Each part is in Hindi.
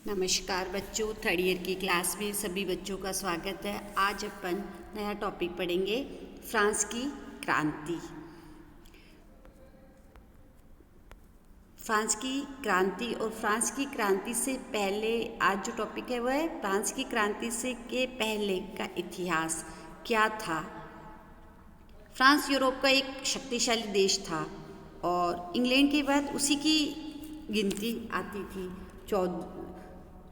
नमस्कार बच्चों, थर्ड ईयर की क्लास में सभी बच्चों का स्वागत है। आज अपन नया टॉपिक पढ़ेंगे, फ्रांस की क्रांति। फ्रांस की क्रांति और फ्रांस की क्रांति से पहले आज जो टॉपिक है वह है फ्रांस की क्रांति से के पहले का इतिहास क्या था। फ्रांस यूरोप का एक शक्तिशाली देश था और इंग्लैंड के बाद उसी की गिनती आती थी।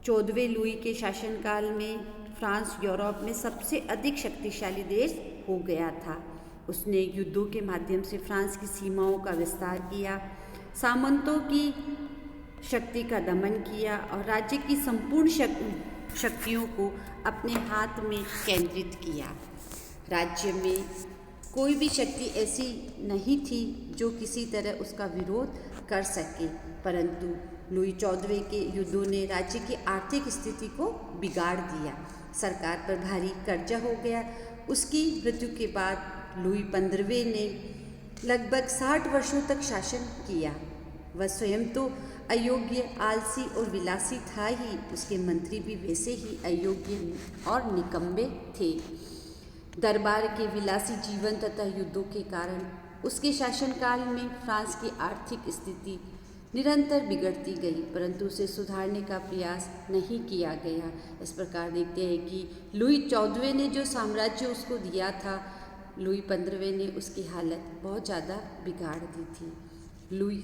14वें लुई के शासनकाल में फ्रांस यूरोप में सबसे अधिक शक्तिशाली देश हो गया था। उसने युद्धों के माध्यम से फ्रांस की सीमाओं का विस्तार किया, सामंतों की शक्ति का दमन किया और राज्य की संपूर्ण शक्तियों को अपने हाथ में केंद्रित किया। राज्य में कोई भी शक्ति ऐसी नहीं थी जो किसी तरह उसका विरोध कर सके, परंतु लुई 14वें के युद्धों ने राज्य की आर्थिक स्थिति को बिगाड़ दिया। सरकार पर भारी कर्जा हो गया। उसकी मृत्यु के बाद लुई 15वें ने लगभग 60 वर्षों तक शासन किया। वह स्वयं तो अयोग्य, आलसी और विलासी था ही, उसके मंत्री भी वैसे ही अयोग्य और निकम्मे थे। दरबार के विलासी जीवन तथा युद्धों के कारण उसके शासनकाल में फ्रांस की आर्थिक स्थिति निरंतर बिगड़ती गई, परंतु उसे सुधारने का प्रयास नहीं किया गया। इस प्रकार देखते हैं कि लुई 14वें ने जो साम्राज्य उसको दिया था, लुई 15वें ने उसकी हालत बहुत ज़्यादा बिगाड़ दी थी। लुई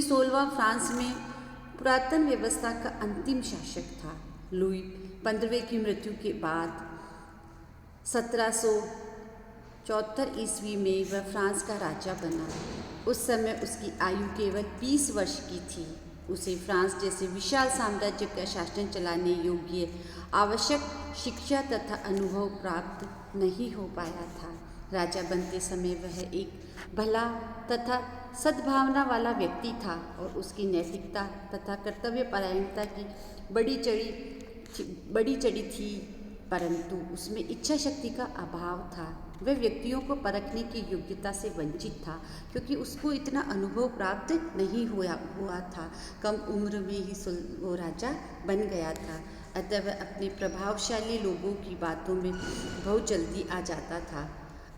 16वां फ्रांस में पुरातन व्यवस्था का अंतिम शासक था। लुई 15वें की मृत्यु के बाद 1774 ईस्वी में वह फ्रांस का राजा बना। उस समय उसकी आयु केवल 20 वर्ष की थी। उसे फ्रांस जैसे विशाल साम्राज्य का शासन चलाने योग्य आवश्यक शिक्षा तथा अनुभव प्राप्त नहीं हो पाया था। राजा बनते समय वह एक भला तथा सद्भावना वाला व्यक्ति था और उसकी नैतिकता तथा कर्तव्यपरायणता की बड़ी चढ़ी थी, परंतु उसमें इच्छा शक्ति का अभाव था। वह व्यक्तियों को परखने की योग्यता से वंचित था, क्योंकि उसको इतना अनुभव प्राप्त नहीं हुआ था। कम उम्र में ही वो राजा बन गया था, अतः वह अपने प्रभावशाली लोगों की बातों में बहुत जल्दी आ जाता था।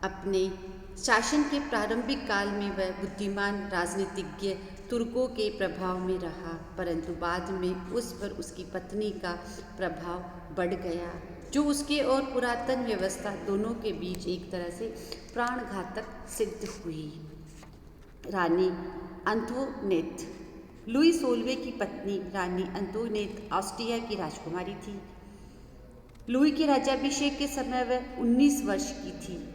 अपने शासन के प्रारंभिक काल में वह बुद्धिमान राजनीतिज्ञ तुर्कों के प्रभाव में रहा, परंतु बाद में उस पर उसकी पत्नी का प्रभाव बढ़ गया, जो उसके और पुरातन व्यवस्था दोनों के बीच एक तरह से प्राणघातक सिद्ध हुई। रानी अंतोनेट। लुई 16वें की पत्नी रानी अंतोनेट ऑस्ट्रिया की राजकुमारी थी। लुई के राज्याभिषेक के समय वह 19 वर्ष की थी।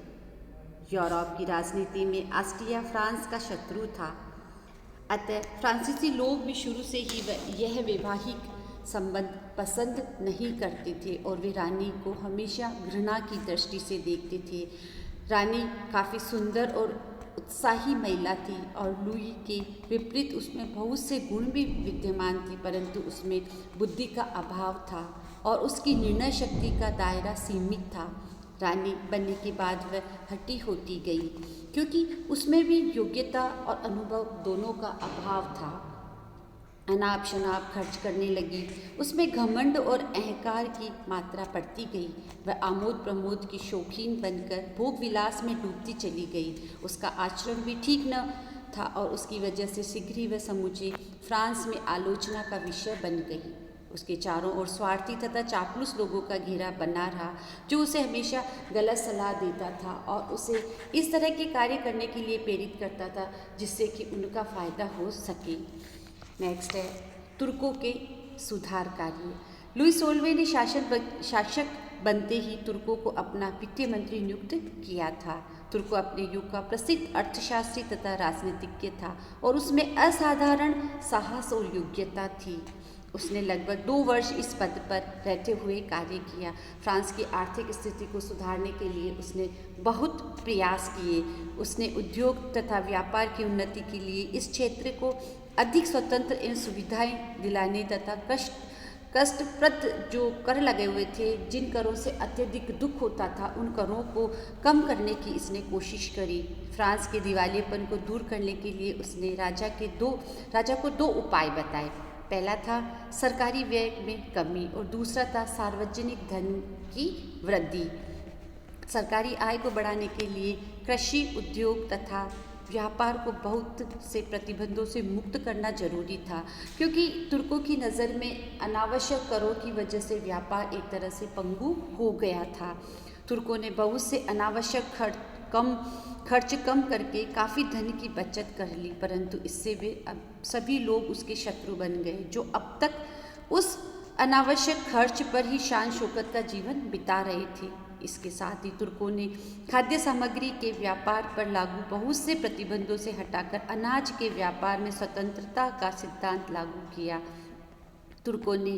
यूरोप की राजनीति में ऑस्ट्रिया फ्रांस का शत्रु था, अतः फ्रांसीसी लोग भी शुरू से ही यह वैवाहिक संबंध पसंद नहीं करते थे और वे रानी को हमेशा घृणा की दृष्टि से देखते थे। रानी काफ़ी सुंदर और उत्साही महिला थी और लुई के विपरीत उसमें बहुत से गुण भी विद्यमान थे, परंतु उसमें बुद्धि का अभाव था और उसकी निर्णय शक्ति का दायरा सीमित था। रानी बनने के बाद वह हठी होती गई, क्योंकि उसमें भी योग्यता और अनुभव दोनों का अभाव था। अनाप शनाप खर्च करने लगी, उसमें घमंड और अहंकार की मात्रा बढ़ती गई। वह आमोद प्रमोद की शौकीन बनकर भोग विलास में डूबती चली गई। उसका आचरण भी ठीक न था और उसकी वजह से शीघ्र ही वह समूचे फ्रांस में आलोचना का विषय बन गई। उसके चारों ओर स्वार्थी तथा चापलूस लोगों का घेरा बना रहा, जो उसे हमेशा गलत सलाह देता था और उसे इस तरह के कार्य करने के लिए प्रेरित करता था जिससे कि उनका फ़ायदा हो सके। नेक्स्ट है तुर्कों के सुधार कार्य। लुई 16वें ने शासक बनते ही तुर्कों को अपना वित्तीय मंत्री नियुक्त किया था। तुर्को अपने युग का प्रसिद्ध अर्थशास्त्री तथा राजनीतिज्ञ था और उसमें असाधारण साहस और योग्यता थी। उसने लगभग 2 वर्ष इस पद पर रहते हुए कार्य किया। फ्रांस की आर्थिक स्थिति को सुधारने के लिए उसने बहुत प्रयास किए। उसने उद्योग तथा व्यापार की उन्नति के लिए इस क्षेत्र को अधिक स्वतंत्र एवं सुविधाएं दिलाने तथा कष्टप्रद जो कर लगे हुए थे, जिन करों से अत्यधिक दुख होता था, उन करों को कम करने की इसने कोशिश करी। फ्रांस के दिवालियेपन को दूर करने के लिए उसने राजा को 2 उपाय बताए। पहला था सरकारी व्यय में कमी और दूसरा था सार्वजनिक धन की वृद्धि। सरकारी आय को बढ़ाने के लिए कृषि, उद्योग तथा व्यापार को बहुत से प्रतिबंधों से मुक्त करना जरूरी था, क्योंकि तुर्कों की नज़र में अनावश्यक करों की वजह से व्यापार एक तरह से पंगु हो गया था। तुर्कों ने बहुत से अनावश्यक खर्च कम करके काफ़ी धन की बचत कर ली, परंतु इससे वे अब सभी लोग उसके शत्रु बन गए, जो अब तक उस अनावश्यक खर्च पर ही शान शौकत का जीवन बिता रहे थे। इसके साथ ही तुर्कों ने खाद्य सामग्री के व्यापार पर लागू बहुत से प्रतिबंधों से हटाकर अनाज के व्यापार में स्वतंत्रता का सिद्धांत लागू किया। तुर्कों ने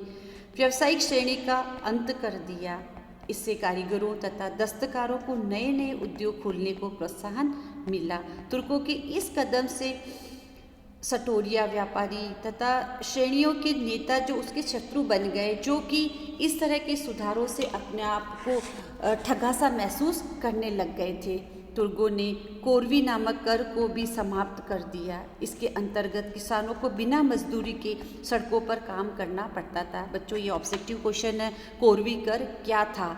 व्यावसायिक श्रेणी का अंत कर दिया। इससे कारीगरों तथा दस्तकारों को नए नए उद्योग खोलने को प्रोत्साहन मिला। तुर्कों के इस कदम से सटोरिया व्यापारी तथा श्रेणियों के नेता जो उसके शत्रु बन गए, जो कि इस तरह के सुधारों से अपने आप को ठगा सा महसूस करने लग गए थे। तुर्कों ने कोरवी नामक कर को भी समाप्त कर दिया। इसके अंतर्गत किसानों को बिना मजदूरी के सड़कों पर काम करना पड़ता था। बच्चों, ये ऑब्जेक्टिव क्वेश्चन है, कोरवी कर क्या था?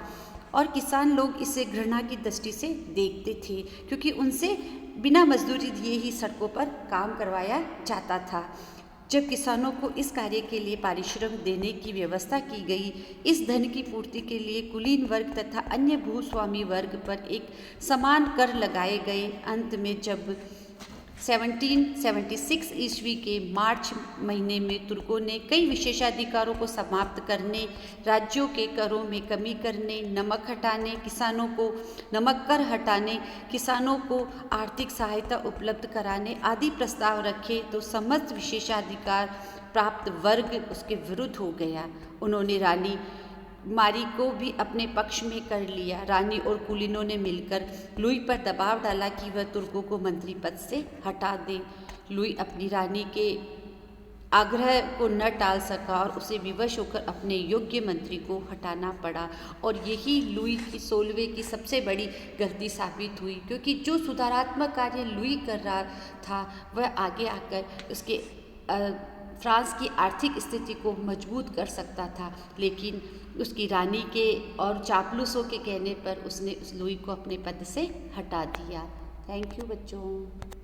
और किसान लोग इसे घृणा की दृष्टि से देखते थे, क्योंकि उनसे बिना मजदूरी दिए ही सड़कों पर काम करवाया जाता था। जब किसानों को इस कार्य के लिए पारिश्रम देने की व्यवस्था की गई, इस धन की पूर्ति के लिए कुलीन वर्ग तथा अन्य भूस्वामी वर्ग पर एक समान कर लगाए गए। अंत में जब 1776 ईस्वी के मार्च महीने में तुर्कों ने कई विशेषाधिकारों को समाप्त करने, राज्यों के करों में कमी करने, नमक हटाने, किसानों को नमक कर हटाने, किसानों को आर्थिक सहायता उपलब्ध कराने आदि प्रस्ताव रखे, तो समस्त विशेषाधिकार प्राप्त वर्ग उसके विरुद्ध हो गया। उन्होंने रानी मारी को भी अपने पक्ष में कर लिया। रानी और कुलीनों ने मिलकर लुई पर दबाव डाला कि वह तुर्कों को मंत्री पद से हटा दे। लुई अपनी रानी के आग्रह को न टाल सका और उसे विवश होकर अपने योग्य मंत्री को हटाना पड़ा, और यही लुई की 16वें की सबसे बड़ी गलती साबित हुई, क्योंकि जो सुधारात्मक कार्य लुई कर रहा था वह आगे आकर उसके फ्रांस की आर्थिक स्थिति को मजबूत कर सकता था, लेकिन उसकी रानी के और चापलूसों के कहने पर उसने उस लुई को अपने पद से हटा दिया। थैंक यू बच्चों।